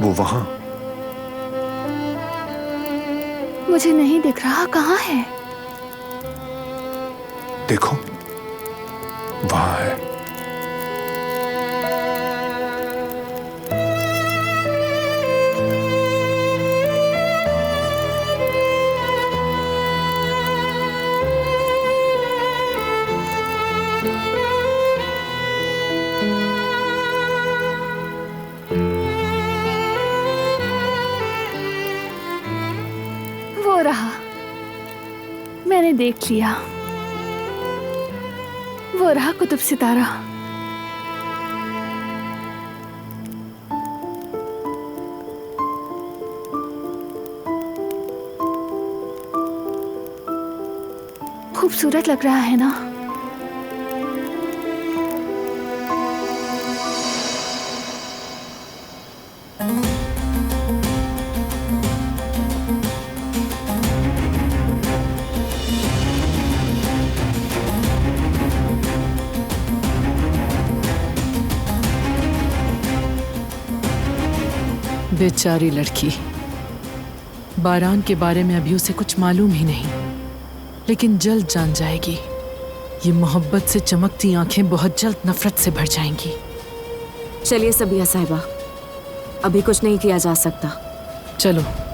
वो वहां। मुझे नहीं दिख रहा, कहाँ है? देखो, वहां है। वो रहा, मैंने देख लिया। वो रहा कुतुब सितारा। खूबसूरत लग रहा है ना? बेचारी लड़की, बारान के बारे में अभी उसे कुछ मालूम ही नहीं, लेकिन जल्द जान जाएगी। ये मोहब्बत से चमकती आंखें बहुत जल्द नफरत से भर जाएंगी। चलिए सबिया साहिबा, अभी कुछ नहीं किया जा सकता। चलो।